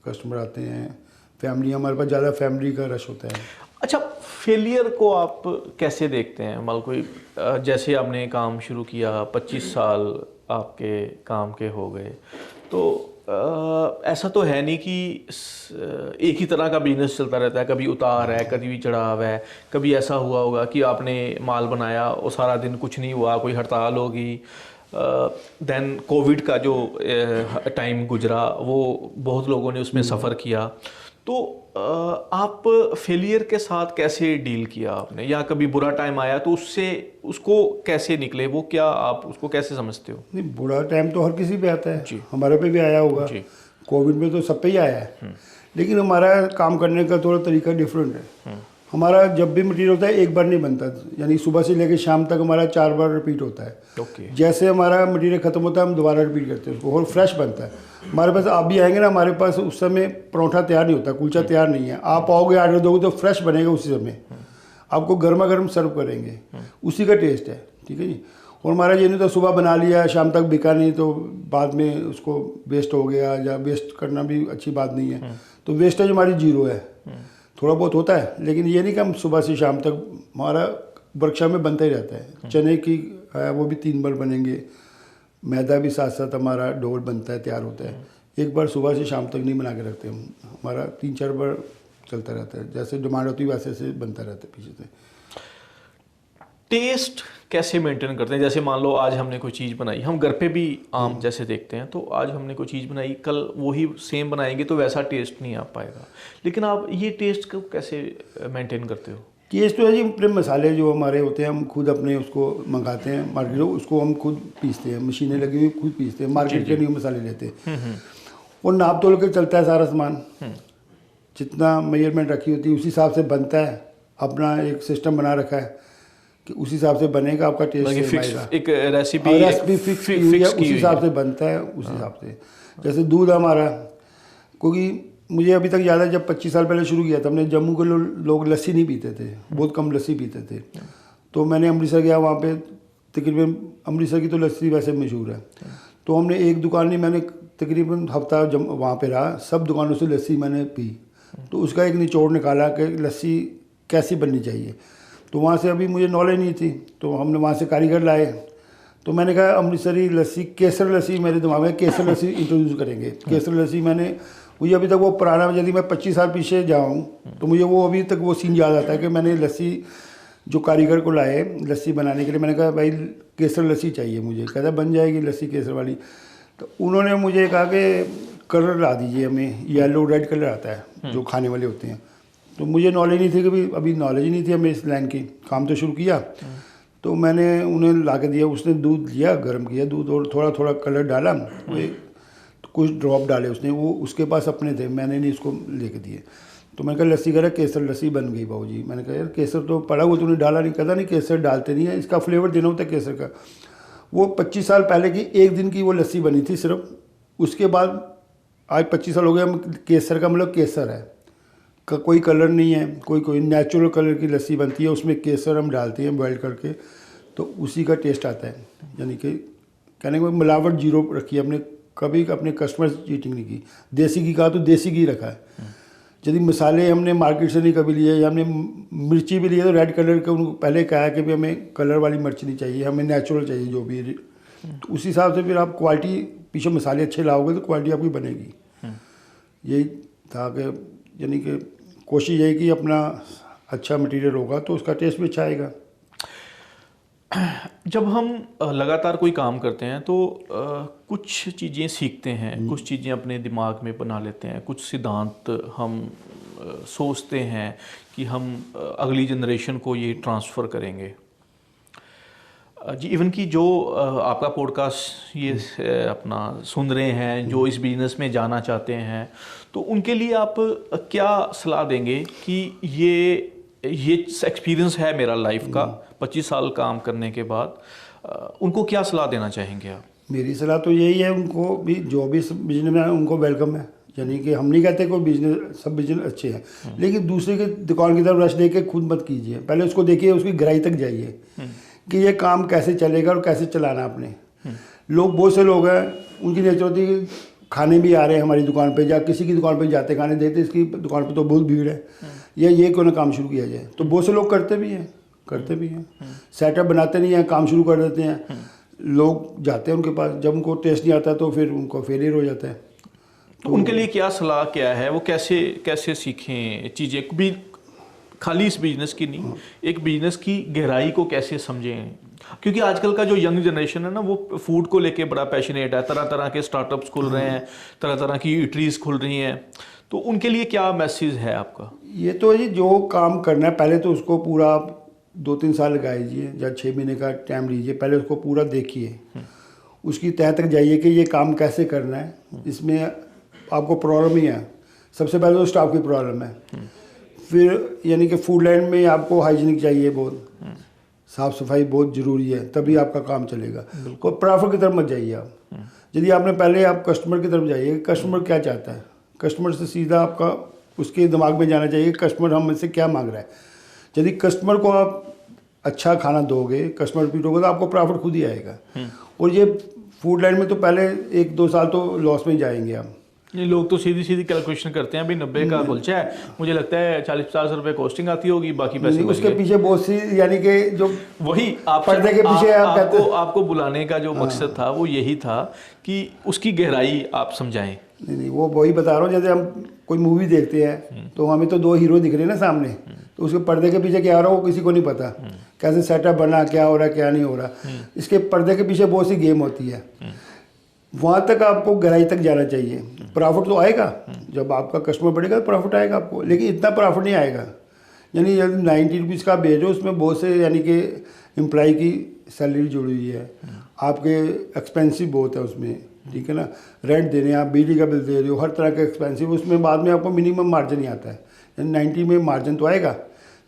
कस्टमर आते हैं, फैमिली, हमारे पास ज़्यादा फैमिली का रश होता है। अच्छा, फेलियर को आप कैसे देखते हैं? मतलब कोई जैसे आपने काम शुरू किया, 25 साल आपके काम के हो गए, तो ऐसा तो है नहीं कि एक ही तरह का बिजनेस चलता रहता है। कभी उतार है, कभी भी चढ़ाव है। कभी ऐसा हुआ होगा कि आपने माल बनाया और सारा दिन कुछ नहीं हुआ, कोई हड़ताल होगी। देन कोविड का जो टाइम गुजरा, वो बहुत लोगों ने उसमें सफ़र किया। तो आप फेलियर के साथ कैसे डील किया आपने? या कभी बुरा टाइम आया तो उसको कैसे निकले? वो क्या आप उसको कैसे समझते हो? नहीं, बुरा टाइम तो हर किसी पे आता है जी। हमारे पे भी आया होगा। कोविड में तो सब पे ही आया है। लेकिन हमारा काम करने का थोड़ा तरीका डिफरेंट है। हमारा जब भी मटेरियल होता है एक बार नहीं बनता, यानी सुबह से लेकर शाम तक हमारा 4 बार रिपीट होता है। जैसे हमारा मटेरियल खत्म होता है हम दोबारा रिपीट करते हैं उसको, और फ्रेश बनता है। हमारे पास आप भी आएंगे ना, हमारे पास उस समय परोठा तैयार नहीं होता, कुलचा तैयार नहीं है। आप आओगे, ऑर्डर दोगे तो फ्रेश बनेगा उसी समय। आपको गर्मा गर्म सर्व करेंगे, उसी का टेस्ट है, ठीक है जी। और हमारा ये नहीं तो सुबह बना लिया शाम तक बिका नहीं तो बाद में उसको वेस्ट हो गया, या वेस्ट करना भी अच्छी बात नहीं है। तो वेस्टेज हमारी जीरो है, थोड़ा बहुत होता है, लेकिन ये नहीं कि हम सुबह से शाम तक, हमारा वर्कशॉप में बनता ही रहता है। चने की है वो भी 3 बार बनेंगे, मैदा भी साथ साथ हमारा डोल बनता है, तैयार होता है। एक बार सुबह से शाम तक नहीं बना के रखते हम, हमारा 3-4 बार चलता रहता है, जैसे डिमांड होती है वैसे से बनता रहता है पीछे से। टेस्ट कैसे मेंटेन करते हैं? जैसे मान लो आज हमने कोई चीज़ बनाई, हम घर पे भी आम जैसे देखते हैं, तो आज हमने कोई चीज़ बनाई, कल वही सेम बनाएंगे तो वैसा टेस्ट नहीं आ पाएगा, लेकिन आप ये टेस्ट को कैसे मेंटेन करते हो? टेस्ट तो है जी, अपने मसाले जो हमारे होते हैं हम खुद अपने उसको मंगाते हैं मार्केट, उसको हम खुद पीसते हैं, मशीनें लगी हुई खुद पीसते हैं, मार्केट के नहीं मसाले लेते हैं। और नाप तोल के चलता है सारा सामान, जितना मेजरमेंट रखी होती है उसी हिसाब से बनता है। अपना एक सिस्टम बना रखा है कि उस हिसाब से बनेगा, आपका टेस्ट सेम आएगा। एक रेसिपी फिक्स की हुई है, उसी हिसाब से बनता है, उस हिसाब से। जैसे दूध हमारा, क्योंकि मुझे अभी तक याद है जब 25 साल पहले शुरू किया था हमने, जम्मू के लोग लस्सी नहीं पीते थे, बहुत कम लस्सी पीते थे। तो मैंने अमृतसर गया, वहाँ पे तकरीबन अमृतसर की तो लस्सी वैसे मशहूर है, तो हमने एक दुकान नहीं, मैंने तकरीबन हफ्ता जब वहाँ पे रहा, सब दुकानों से लस्सी मैंने पी, तो उसका एक निचोड़ निकाला कि लस्सी कैसी बननी चाहिए। तो वहाँ से अभी मुझे नॉलेज नहीं थी, तो हमने वहाँ से कारीगर लाए, तो मैंने कहा अमृतसरी लस्सी, केसर लस्सी मेरे दिमाग में, केसर लस्सी इंट्रोड्यूस करेंगे। केसर लस्सी मैंने, मुझे अभी तक वो पुराना, यदि मैं 25 साल पीछे जाऊँ तो मुझे वो अभी तक वो सीन याद आता है कि मैंने लस्सी जो कारीगर को लाए लस्सी बनाने के लिए, मैंने कहा भाई केसर लस्सी चाहिए मुझे, कहता बन जाएगी लस्सी केसर वाली। तो उन्होंने मुझे कहा कि कलर ला दीजिए हमें, येलो रेड कलर आता है जो खाने वाले होते हैं। तो मुझे नॉलेज नहीं थी, कभी अभी नॉलेज नहीं थी हमें इस लाइन की, काम तो शुरू किया। तो मैंने उन्हें ला के दिया, उसने दूध लिया, गर्म किया दूध और थोड़ा थोड़ा कलर डाला, कुछ ड्रॉप डाले उसने, वो उसके पास अपने थे, मैंने नहीं उसको लेके दिए। तो मैंने कहा लस्सी करा, केसर लस्सी बन गई बाबू जी। मैंने कहा यार केसर तो पड़ा हुआ तूने डाला नहीं, कहता नहीं केसर डालते नहीं है, इसका फ्लेवर देना होता है केसर का। वो 25 साल पहले की एक दिन की वो लस्सी बनी थी सिर्फ, उसके बाद आज 25 साल हो गया, केसर का मतलब केसर है, कोई कलर नहीं है, कोई नेचुरल कलर की लस्सी बनती है, उसमें केसर हम डालते हैं बॉयल करके, तो उसी का टेस्ट आता है। यानी कि कहने को मिलावट जीरो रखी है, हमने कभी अपने कस्टमर से चीटिंग नहीं की। देसी घी कहा तो देसी घी रखा है। यदि मसाले हमने मार्केट से नहीं कभी लिए, या हमने मिर्ची भी लिए तो रेड कलर के, उनको पहले कहा है कि भाई हमें कलर वाली मिर्च नहीं चाहिए, हमें नेचुरल चाहिए जो भी। तो उस हिसाब से फिर आप क्वालिटी, पीछे मसाले अच्छे लाओगे तो क्वालिटी आपकी बनेगी। यही था कि यानी कि कोशिश यही कि अपना अच्छा मटेरियल होगा तो उसका टेस्ट भी अच्छा आएगा। जब हम लगातार कोई काम करते हैं तो कुछ चीज़ें सीखते हैं, कुछ चीज़ें अपने दिमाग में बना लेते हैं, कुछ सिद्धांत हम सोचते हैं कि हम अगली जनरेशन को ये ट्रांसफ़र करेंगे। जी इवन कि जो आपका पॉडकास्ट ये अपना सुन रहे हैं, जो इस बिज़नेस में जाना चाहते हैं, तो उनके लिए आप क्या सलाह देंगे कि ये एक्सपीरियंस है मेरा लाइफ का 25 साल काम करने के बाद, उनको क्या सलाह देना चाहेंगे आप? मेरी सलाह तो यही है, उनको भी जो भी बिजनेस में है उनको वेलकम है। यानी कि हम नहीं कहते कोई बिजनेस, सब बिजनेस अच्छे हैं, लेकिन दूसरे के दुकान की तरफ रश देख के खुद मत कीजिए, पहले उसको देखिए, उसकी गहराई तक जाइए कि ये काम कैसे चलेगा और कैसे चलाना अपने। लोग, बहुत से लोग हैं उनकी नेचर होती है कि खाने भी आ रहे हैं हमारी दुकान पे, या किसी की दुकान पे जाते खाने देते, इसकी दुकान पे तो बहुत भीड़ है, या ये क्यों ना काम शुरू किया जाए। तो बहुत से लोग करते भी हैं, सेटअप बनाते नहीं हैं, काम शुरू कर देते हैं, लोग जाते हैं उनके पास, जब उनको टेस्ट नहीं आता तो फिर उनको फेलियर हो जाता है। तो उनके लिए क्या सलाह क्या है, वो कैसे सीखें चीज़ें भी, खाली इस बिजनेस की नहीं, एक बिजनेस की गहराई को कैसे समझें? क्योंकि आजकल का जो यंग जनरेशन है ना, वो फूड को लेके बड़ा पैशनेट है, तरह तरह के स्टार्टअप्स खुल रहे हैं, तरह तरह की ईटरीज खुल रही हैं, तो उनके लिए क्या मैसेज है आपका? ये तो जी जो काम करना है पहले तो उसको पूरा आप 2-3 साल लगाइए या 6 महीने का टाइम लीजिए, पहले उसको पूरा देखिए, उसकी तह तक जाइए कि ये काम कैसे करना है। इसमें आपको प्रॉब्लम ही है, सबसे पहले तो स्टाफ की प्रॉब्लम है, फिर यानी कि फूड लाइन में आपको हाइजीनिक चाहिए, बहुत साफ़ सफाई बहुत ज़रूरी है, तभी आपका काम चलेगा। कोई प्रॉफिट की तरफ मत जाइए आप, यदि आपने पहले आप कस्टमर की तरफ जाइए, कस्टमर क्या चाहता है, कस्टमर से सीधा आपका उसके दिमाग में जाना चाहिए, कस्टमर हमसे क्या मांग रहा है। यदि कस्टमर को आप अच्छा खाना दोगे, कस्टमर रिपीट होगा, तो आपको प्रॉफिट खुद ही आएगा। और ये फूड लाइन में तो पहले 1-2 साल तो लॉस में जाएंगे आप। ये लोग तो सीधी सीधी कैलकुलेशन करते हैं, भाई 90 का कुलचा है, मुझे लगता है 40-50 रुपए कॉस्टिंग आती होगी, बाकी पैसे उसके पीछे बहुत सी, यानी कि जो वही आप पर्दे के पीछे आपको बुलाने का जो मकसद था वो यही था कि उसकी गहराई आप समझाएं। नहीं, वो वही बता रहा हूँ, जैसे हम कोई मूवी देखते हैं तो हमें तो 2 हीरो दिख रहे हैं ना सामने, तो उसके पर्दे के पीछे क्या हो रहा है वो किसी को नहीं पता, कैसे सेटअप बना, क्या हो रहा है क्या नहीं हो रहा। इसके पर्दे के पीछे बहुत सी गेम होती है, वहाँ तक आपको गहराई तक जाना चाहिए। प्रॉफिट तो आएगा, जब आपका कस्टमर बढ़ेगा तो प्रॉफिट आएगा आपको, लेकिन इतना प्रॉफिट नहीं आएगा। यानी 90 रुपीज़ का बेच हो, उसमें बहुत से यानी कि एम्प्लॉय की सैलरी जुड़ी हुई है, आपके एक्सपेंसिव बहुत है उसमें, ठीक है ना, रेंट दे रहे हैं आप, बिजली का बिल दे रहे हो, हर तरह का एक्सपेंसिव, उसमें बाद में आपको मिनिमम मार्जिन ही आता है। यानी 90 में मार्जिन तो आएगा,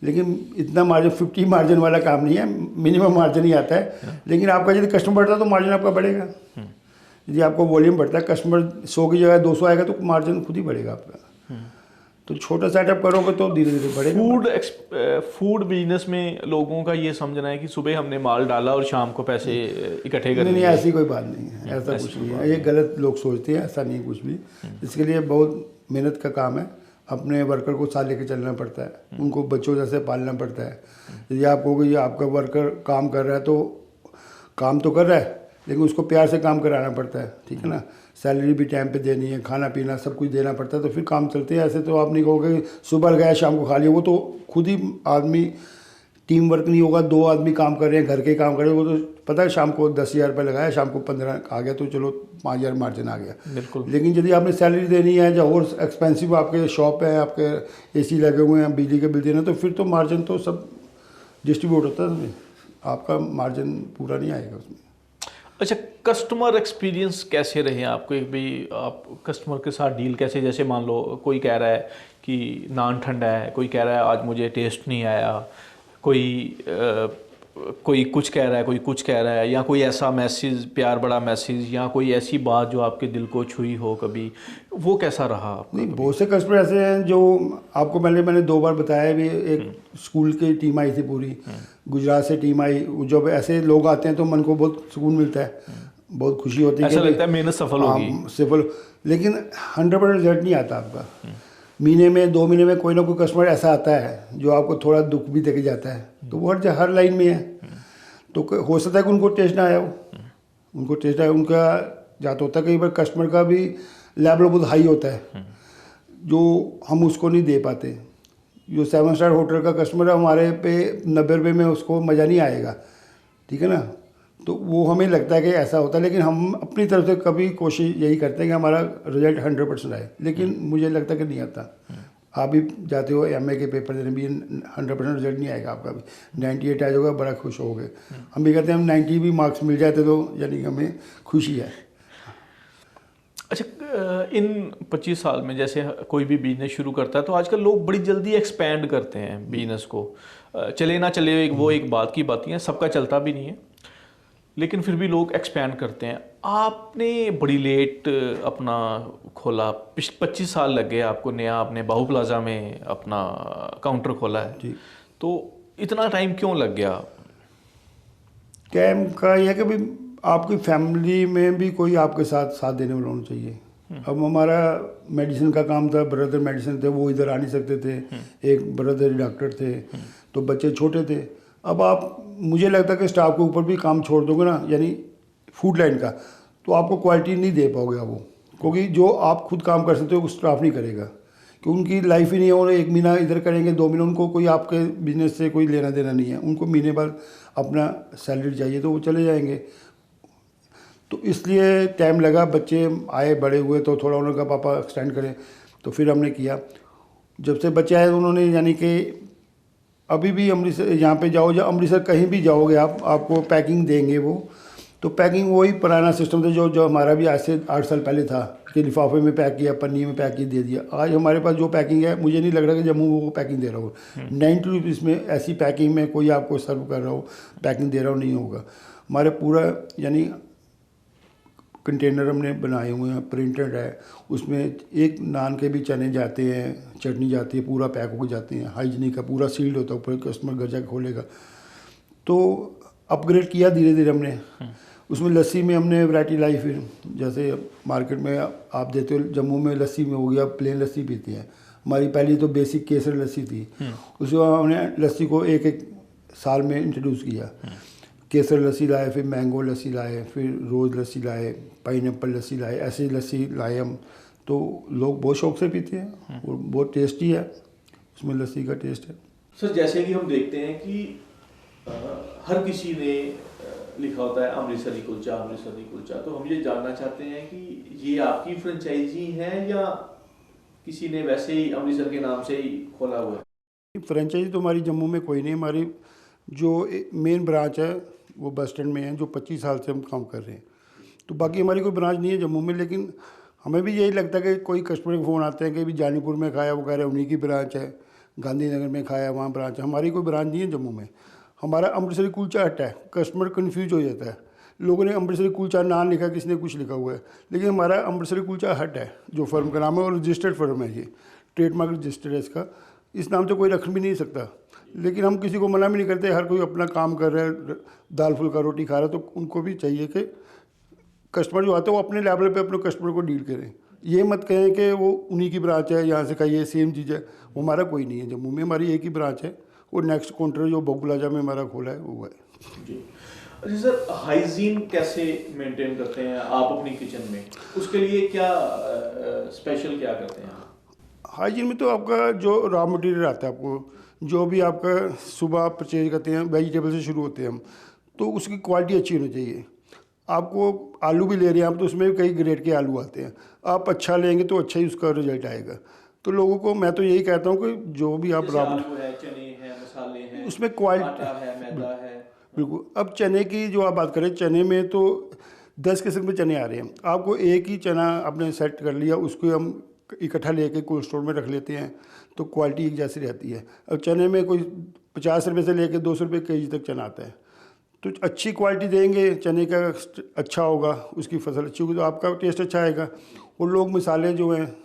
लेकिन इतना मार्जिन 50 मार्जिन वाला काम नहीं है, मिनिमम मार्जिन ही आता है। लेकिन आपका यदि कस्टमर बढ़ता है तो मार्जिन आपका बढ़ेगा। यदि आपको वॉल्यूम बढ़ता है, कस्टमर 100 की जगह 200 आएगा तो मार्जिन खुद ही बढ़ेगा आपका। तो छोटा सेटअप करोगे तो धीरे धीरे बढ़ेगा। फूड बिजनेस में लोगों का ये समझना है कि सुबह हमने माल डाला और शाम को पैसे इकट्ठे कर नहीं, ऐसी कोई बात नहीं है, ऐसा कुछ नहीं है, ये गलत लोग सोचते हैं, ऐसा नहीं कुछ भी। इसके लिए बहुत मेहनत का काम है, अपने वर्कर को साथ लेके चलना पड़ता है, उनको बच्चों जैसे पालना पड़ता है। यदि आप कहोगे ये आपका वर्कर काम कर रहा है तो काम तो कर रहा है, लेकिन उसको प्यार से काम कराना पड़ता है, ठीक है ना, सैलरी भी टाइम पे देनी है, खाना पीना सब कुछ देना पड़ता है, तो फिर काम चलते हैं। ऐसे तो आप नहीं कहोगे सुबह गया शाम को खा लिया, वो तो खुद ही आदमी, टीम वर्क नहीं होगा, 2 आदमी काम कर रहे हैं, घर के काम कर रहे हैं, वो तो पता है शाम को 10,000 रुपये लगाया, शाम को 15 आ गया तो चलो 5,000 मार्जिन आ गया। बिल्कुल। लेकिन यदि आपने सैलरी देनी है, जो और एक्सपेंसिव आपके शॉप है, आपके AC लगे हुए हैं, बिजली के बिल देना, तो फिर तो मार्जिन तो सब डिस्ट्रीब्यूट होता है उसमें, आपका मार्जिन पूरा नहीं आएगा उसमें। अच्छा, कस्टमर एक्सपीरियंस कैसे रहे आपको? एक भाई आप कस्टमर के साथ डील कैसे, जैसे मान लो कोई कह रहा है कि नान ठंडा है, कोई कह रहा है आज मुझे टेस्ट नहीं आया, कोई कुछ कह रहा है, कोई कुछ कह रहा है, या कोई ऐसा मैसेज, प्यार बड़ा मैसेज, या कोई ऐसी बात जो आपके दिल को छुई हो कभी, वो कैसा रहा आपका? नहीं, बहुत से कस्टमर ऐसे हैं जो आपको मैंने 2 बार बताया भी, एक स्कूल की टीम आई थी पूरी, गुजरात से टीम आई। जब ऐसे लोग आते हैं तो मन को बहुत सुकून मिलता है, बहुत खुशी होती है, ऐसा लगता है मेहनत सफल होगी। सफल, लेकिन 100% रिजल्ट नहीं आता आपका। महीने में 2 महीने में कोई ना कोई कस्टमर ऐसा आता है जो आपको थोड़ा दुख भी देके जाता है, तो वो हर लाइन में है। तो हो सकता है कि उनको टेस्ट ना आया हो, उनको टेस्ट आया, उनका जाता होता है, कई बार कस्टमर का भी लेवल बहुत हाई होता है जो हम उसको नहीं दे पाते। जो 7 स्टार होटल का कस्टमर है, हमारे पे 90 रुपये में उसको मज़ा नहीं आएगा, ठीक है ना, तो वो हमें लगता है कि ऐसा होता है। लेकिन हम अपनी तरफ से कभी कोशिश यही करते हैं कि हमारा रिजल्ट 100% आए, लेकिन मुझे लगता है कि नहीं आता। आप भी जाते हो MA के पेपर देने, भी 100% रिजल्ट नहीं आएगा आपका भी, 98 आ जाएगा, बड़ा खुश हो गए। हम भी कहते हैं हम 90 भी मार्क्स मिल जाते तो यानी कि हमें खुशी है। अच्छा, इन 25 साल में जैसे कोई भी बिजनेस शुरू करता है तो आजकल लोग बड़ी जल्दी एक्सपैंड करते हैं बिजनेस को, चले ना चले वो एक बात की बात है, सबका चलता भी नहीं है, लेकिन फिर भी लोग एक्सपैंड करते हैं। आपने बड़ी लेट अपना खोला, 25 साल लग गए आपको, नया आपने बाहू प्लाजा में अपना काउंटर खोला है जी। तो इतना टाइम क्यों लग गया? टाइम का यह है कि भाई आपकी फैमिली में भी कोई आपके साथ देने वाला होना चाहिए। अब हमारा मेडिसिन का काम था, ब्रदर मेडिसिन थे, वो इधर आ नहीं सकते थे, एक ब्रदर डॉक्टर थे, तो बच्चे छोटे थे। अब आप, मुझे लगता है कि स्टाफ के ऊपर भी काम छोड़ दोगे ना, यानी फूड लाइन का, तो आपको क्वालिटी नहीं दे पाओगे आप वो, क्योंकि जो आप खुद काम कर सकते हो वो स्टाफ नहीं करेगा, क्योंकि उनकी लाइफ ही नहीं है। और 1 महीना इधर करेंगे, 2 महीना, उनको कोई आपके बिजनेस से कोई लेना देना नहीं है, उनको महीने बाद अपना सैलरी चाहिए तो वो चले जाएंगे। तो इसलिए टाइम लगा, बच्चे आए, बड़े हुए, तो थोड़ा उन्होंने कहा पापा एक्सटेंड करें, तो फिर हमने किया। जब से बच्चे आए उन्होंने, यानी कि अभी भी अमृतसर, यहाँ पे जाओ, या अमृतसर कहीं भी जाओगे आप, आपको पैकिंग देंगे वो, तो पैकिंग वही पुराना सिस्टम था जो हमारा भी आज से 8 साल पहले था, कि लिफाफे में पैक किया, पन्नी में पैक किया, दे दिया। आज हमारे पास जो पैकिंग है, मुझे नहीं लग रहा कि जम्मू वो पैकिंग दे रहा हो। 90 रुपीज़ में ऐसी पैकिंग में कोई आपको सर्व कर रहा हो, पैकिंग दे रहा हो, नहीं होगा। हमारे पूरा यानी कंटेनर हमने बनाए हुए हैं, प्रिंटेड है, उसमें एक नान के भी चने जाते हैं, चटनी जाती है, पूरा पैक होकर जाते हैं, हाइजीनिक का पूरा सील्ड होता है, ऊपर कस्टमर घर जाकर खोलेगा। तो अपग्रेड किया धीरे धीरे हमने। उसमें लस्सी में हमने वैरायटी लाई, फिर जैसे मार्केट में आप देते हो, जम्मू में लस्सी में हो गया प्लेन लस्सी पीती है, हमारी पहली तो बेसिक केसर लस्सी थी, उसके बाद हमने लस्सी को एक एक साल में इंट्रोड्यूस किया। केसर लस्सी लाए, फिर मैंगो लस्सी लाए, फिर रोज़ लस्सी लाए, पाइनएप्पल लस्सी लाए, ऐसी लस्सी लाए हम। तो लोग बहुत शौक से पीते हैं और बहुत टेस्टी है, उसमें लस्सी का टेस्ट है। सर जैसे कि हम देखते हैं कि हर किसी ने लिखा होता है अमृतसरी कुलचा, अमृतसरी कुलचा, तो हम ये जानना चाहते हैं कि ये आपकी फ्रेंचाइजी है या किसी ने वैसे ही अमृतसर के नाम से ही खोला हुआ है? फ्रेंचाइजी तो हमारी जम्मू में कोई नहीं, हमारी जो मेन ब्रांच है वो बस स्टैंड में है, जो 25 साल से हम काम कर रहे हैं। तो बाकी हमारी कोई ब्रांच नहीं है जम्मू में, लेकिन हमें भी यही लगता है कि कोई कस्टमर के फ़ोन आते हैं कि भी जानीपुर में खाया, वो कह रहे हैं उन्हीं की ब्रांच है, गांधीनगर में खाया वहाँ ब्रांच है। हमारी कोई ब्रांच नहीं है जम्मू में, हमारा अमृतसरी कुलचा हट है। कस्टमर कन्फ्यूज हो जाता है, लोगों ने अमृतसरी कुलचा नाम लिखा, किसी ने कुछ लिखा हुआ है, लेकिन हमारा अमृतसरी कुलचा हट है जो फर्म का नाम है, और रजिस्टर्ड फर्म है, ये ट्रेडमार्क रजिस्टर्ड है इसका। इस नाम से कोई रख भी नहीं सकता, लेकिन हम किसी को मना भी नहीं करते। हर कोई अपना काम कर रहा है, दाल फुल्का रोटी खा रहा है, तो उनको भी चाहिए कि कस्टमर जो आता है वो अपने लेवल पे अपने कस्टमर को डील करें। ये मत कहें कि वो उन्हीं की ब्रांच है, यहाँ से खाइए सेम चीज़ है। वो हमारा कोई नहीं है जम्मू में, हमारी एक ही ब्रांच है, और नेक्स्ट काउंटर जो बहू प्लाजा में हमारा खोला है वो है जी। अच्छा सर, हाइजीन कैसे मेंटेन करते हैं आप अपनी किचन में? उसके लिए क्या स्पेशल क्या करते हैं? हाइजीन में तो आपका जो रॉ मटेरियल आता है, आपको जो भी आपका सुबह परचेज करते हैं, वेजिटेबल से शुरू होते हैं हम, तो उसकी क्वालिटी अच्छी होनी चाहिए। आपको आलू भी ले रहे हैं आप, तो उसमें भी कई ग्रेड के आलू आते हैं, आप अच्छा लेंगे तो अच्छा ही उसका रिजल्ट आएगा। तो लोगों को मैं तो यही कहता हूँ कि जो भी आप आलू है, चने हैं, मसाले हैं, उसमें क्वालिटी आटा है, मैदा है। बिल्कुल। अब चने की जो आप बात करें, चने में तो 10 किस्म के चने आ रहे हैं, आपको एक ही चना आपने सेट कर लिया, उसको हम इकट्ठा लेके कोल्ड स्टोर में रख लेते हैं, तो क्वालिटी एक जैसी रहती है। अब चने में कोई 50 रुपये से लेकर 200 रुपये केजी तक चना आता है, तो अच्छी क्वालिटी देंगे, चने का अच्छा होगा, उसकी फसल अच्छी होगी तो आपका टेस्ट अच्छा आएगा। और लोग मसाले जो हैं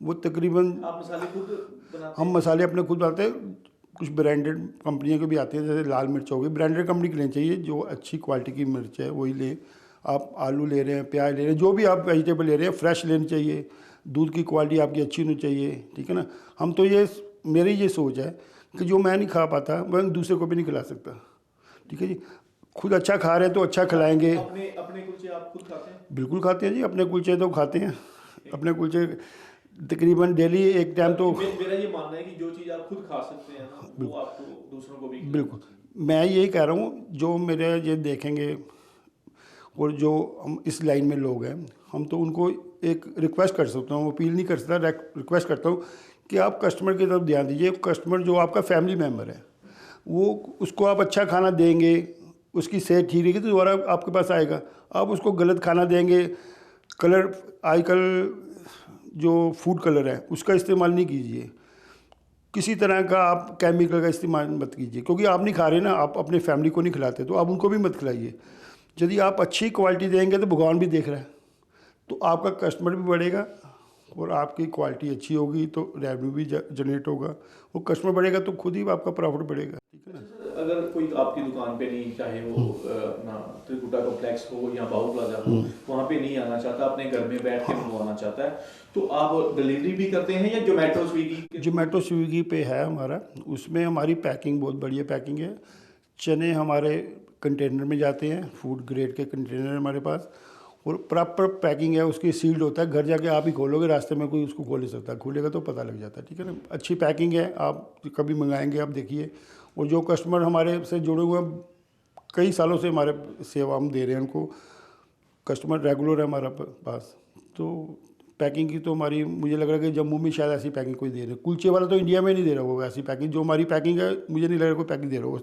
वो तकरीबन, आप मसाले खुद बनाते हैं? हम मसाले अपने खुद बनाते हैं, कुछ ब्रांडेड कंपनियों के भी आते हैं, जैसे लाल मिर्च होगी, ब्रांडेड कंपनी की लेनी चाहिए, जो अच्छी क्वालिटी की मिर्च है वही लें। आप आलू ले रहे हैं, प्याज ले रहे हैं, जो भी आप वेजिटेबल ले रहे हैं फ्रेश लेनी चाहिए, दूध की क्वालिटी आपकी अच्छी होनी चाहिए, ठीक है ना। हम तो ये, मेरी ये सोच है कि जो मैं नहीं खा पाता मैं दूसरे को भी नहीं खिला सकता, ठीक है जी। खुद अच्छा खा रहे हैं तो अच्छा खिलाएंगे। अपने अपने कुलचे आप खुद खाते हैं? बिल्कुल खाते हैं जी, अपने कुलचे तो खाते हैं, अपने कुलचे तकरीबन डेली एक टाइम तो। मेरा ये मानना है कि जो चीज़ आप खुद खा सकते हैं ना, वो आपको दूसरों को भी बिल्कुल, मैं यही कह रहा हूँ, जो मेरे ये देखेंगे और जो हम इस लाइन में लोग हैं, हम तो उनको एक रिक्वेस्ट कर सकता हूँ, अपील नहीं कर सकता, रिक्वेस्ट करता हूँ कि आप कस्टमर की तरफ ध्यान दीजिए। कस्टमर जो आपका फैमिली मेम्बर है, वो उसको आप अच्छा खाना देंगे, उसकी सेहत ठीक रहेगी तो दोबारा आपके पास आएगा। आप उसको गलत खाना देंगे, कलर आजकल जो फूड कलर है उसका इस्तेमाल नहीं कीजिए, किसी तरह का आप केमिकल का इस्तेमाल मत कीजिए, क्योंकि आप नहीं खा रहे ना, आप अपने फैमिली को नहीं खिलाते, तो आप उनको भी मत खिलाइए। यदि आप अच्छी क्वालिटी देंगे तो भगवान भी देख रहा है, तो आपका कस्टमर भी बढ़ेगा और आपकी क्वालिटी अच्छी होगी तो रेवेन्यू भी जनरेट होगा, वो कस्टमर बढ़ेगा तो खुद ही आपका प्रॉफिट बढ़ेगा, ठीक है ना। अगर कोई आपकी दुकान पे नहीं, चाहे वो अपना त्रिकुटा कॉम्प्लेक्स हो या बाहू प्लाजा हो, वहाँ पे नहीं आना चाहता, अपने घर में बैठ के मंगवाना चाहता है, तो आप डिलीवरी भी करते हैं या जोमेटो स्विगी? जोमेटो स्विगी पे है हमारा, उसमें हमारी पैकिंग बहुत बढ़िया पैकिंग है। चने हमारे कंटेनर में जाते हैं, फूड ग्रेड के कंटेनर हमारे पास, और प्रॉपर पैकिंग है, उसकी सील्ड होता है, घर जाके आप ही खोलोगे, रास्ते में कोई उसको खोल नहीं सकता, खोलेगा तो पता लग जाता है, ठीक है ना। अच्छी पैकिंग है, आप कभी मंगाएंगे आप देखिए। और जो कस्टमर हमारे से जुड़े हुए हैं, कई सालों से हमारे सेवा हम दे रहे हैं उनको, कस्टमर रेगुलर है हमारा पास, तो पैकिंग की तो हमारी, मुझे लग रहा है कि जम्मू में शायद ऐसी पैकिंग कोई दे रहे, कुलचे वाला तो इंडिया में नहीं दे रहा होगा ऐसी पैकिंग, जो हमारी पैकिंग है मुझे नहीं लग रहा कोई पैकिंग दे रहा होगा।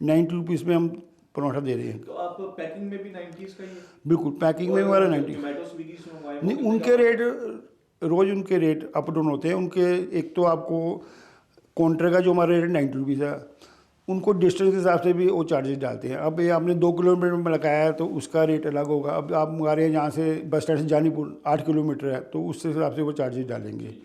90 रुपीज़ में हम पराठा दे रहे हैं। तो आप पैकिंग में भी 90s का ही है? बिल्कुल, पैकिंग में हमारा 90। जोमेटो स्विगी से मंगवाए नहीं, उनके रेट रोज़ उनके रेट अप डाउन होते हैं उनके। एक तो आपको काउंटर का जो हमारा रेट 90 रुपीज़ है, उनको डिस्टेंस के हिसाब से भी वो चार्जेस डालते हैं। अब ये आपने 2 किलोमीटर में लगाया है तो उसका रेट अलग होगा। अब आप मंगा रहे हैं यहाँ से बस स्टैंड से जानीपुर 8 किलोमीटर है तो उस हिसाब से वो चार्जेस डालेंगे,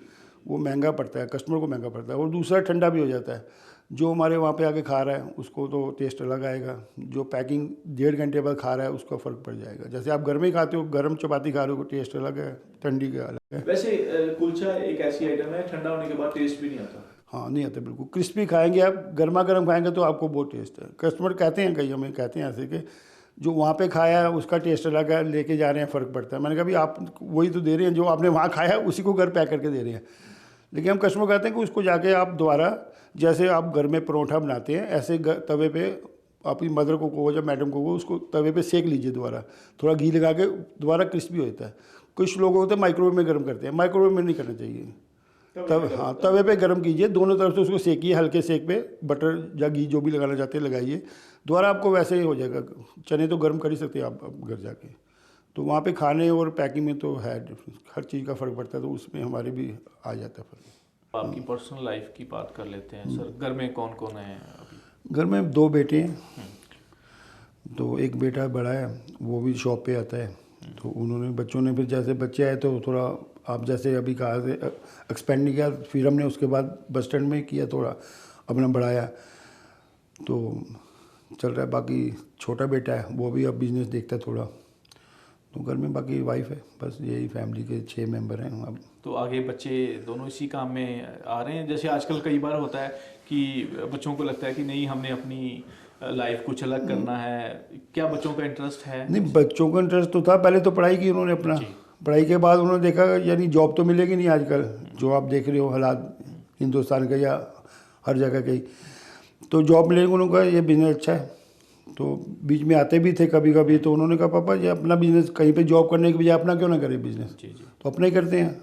वो महंगा पड़ता है, कस्टमर को महंगा पड़ता है। और दूसरा ठंडा भी हो जाता है, जो हमारे वहाँ पे आके खा रहा है उसको तो टेस्ट अलग आएगा, जो पैकिंग 1.5 घंटे बाद खा रहा है उसका फ़र्क पड़ जाएगा। जैसे आप घर में ही खाते हो, गर्म चपाती खा रहे हो, टेस्ट अलग है, ठंडी का अलग है। वैसे कुलचा एक ऐसी आइटम है ठंडा होने के बाद टेस्ट भी नहीं आता। हाँ नहीं आता बिल्कुल, क्रिस्पी खाएंगे आप, गर्मा गर्म खाएंगे तो आपको बहुत टेस्ट है। कस्टमर कहते हैं, कई हमें कहते हैं ऐसे कि जो वहाँ पे खाया है उसका टेस्ट अलग है, लेके जा रहे हैं फ़र्क पड़ता है। मैंने कहा भाई आप वही तो दे रहे हैं, जो आपने वहाँ खाया है उसी को घर पैक करके दे रहे हैं। लेकिन हम कस्टमर कहते हैं कि उसको जाके आप दोबारा, जैसे आप घर में परोठा बनाते हैं ऐसे तवे पे आपकी मदर को कहो या मैडम को कहो, उसको तवे पे सेक लीजिए दोबारा, थोड़ा घी लगा के, दोबारा क्रिस्पी होता है। कुछ लोग होते हैं माइक्रोवेव में गर्म करते हैं, माइक्रोवेव में नहीं करना चाहिए। हाँ तवे पे गर्म कीजिए, दोनों तरफ से उसको सेकिए, हल्के सेक पे बटर या घी जो भी लगाना चाहते हैं लगाइए, दोबारा आपको वैसे ही हो जाएगा। चने तो गर्म कर ही सकते हैं आप घर जाके। तो वहाँ पे खाने और पैकिंग में तो है डिफरेंस, हर चीज़ का फ़र्क पड़ता है, तो उसमें हमारे भी आ जाता है फ़र्क। आपकी पर्सनल लाइफ की बात कर लेते हैं सर। घर में कौन कौन है अभी? घर में 2 बेटे हैं, तो एक बेटा बड़ा है वो भी शॉप पे आता है। तो उन्होंने बच्चों ने फिर जैसे बच्चे आए तो थोड़ा, आप जैसे अभी कहा से एक्सपेंड नहीं किया, फिर हमने उसके बाद बस स्टैंड में किया, थोड़ा अपना बढ़ाया, तो चल रहा है। बाकी छोटा बेटा है वो भी अब बिजनेस देखता है थोड़ा। तो घर में बाकी वाइफ है, बस यही फैमिली के 6 मेंबर हैं अब। तो आगे बच्चे दोनों इसी काम में आ रहे हैं? जैसे आजकल कई बार होता है कि बच्चों को लगता है कि नहीं हमने अपनी लाइफ कुछ अलग करना है, क्या बच्चों का इंटरेस्ट है? नहीं, बच्चों का इंटरेस्ट तो था, पहले तो पढ़ाई की उन्होंने अपना, पढ़ाई के बाद उन्होंने देखा यानी जॉब तो मिलेगी नहीं आजकल, जो आप देख रहे हो हालात हिंदुस्तान का या हर जगह के ही, तो जॉब मिलेगी। उन्होंने कहा ये बिज़नेस अच्छा है, तो बीच में आते भी थे कभी कभी, तो उन्होंने कहा पापा ये अपना बिज़नेस, कहीं पे जॉब करने के बजाय अपना क्यों ना करें बिज़नेस, तो अपना ही करते हैं।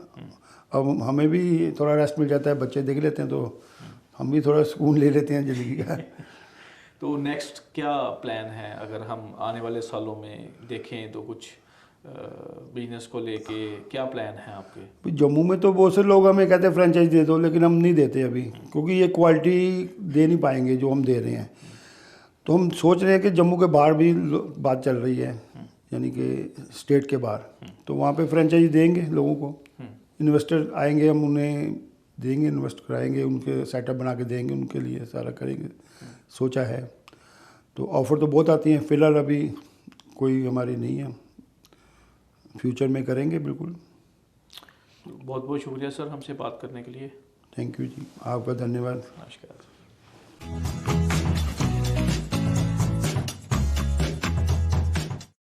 अब हमें भी थोड़ा रेस्ट मिल जाता है, बच्चे देख लेते हैं तो हम भी थोड़ा सुकून ले लेते हैं ज़िंदगी का। तो नेक्स्ट क्या प्लान है अगर हम आने वाले सालों में देखें तो? कुछ बिजनेस को लेके क्या प्लान है आपके? जम्मू में तो बहुत से लोग हमें कहते हैं फ्रेंचाइज दे दो, लेकिन हम नहीं देते अभी, क्योंकि ये क्वालिटी दे नहीं पाएंगे जो हम दे रहे हैं। तो हम सोच रहे हैं कि जम्मू के बाहर भी बात चल रही है, यानी कि स्टेट के बाहर, तो वहाँ पे फ्रेंचाइज देंगे लोगों को, इन्वेस्टर आएंगे, हम उन्हें देंगे, इन्वेस्ट कराएंगे, उनके सेटअप बना के देंगे, उनके लिए सारा करेंगे, सोचा है। तो ऑफ़र तो बहुत आती हैं, फ़िलहाल अभी कोई हमारी नहीं है, फ्यूचर में करेंगे बिल्कुल। बहुत बहुत शुक्रिया सर हमसे बात करने के लिए। थैंक यू जी, आपका धन्यवाद। नमस्कार।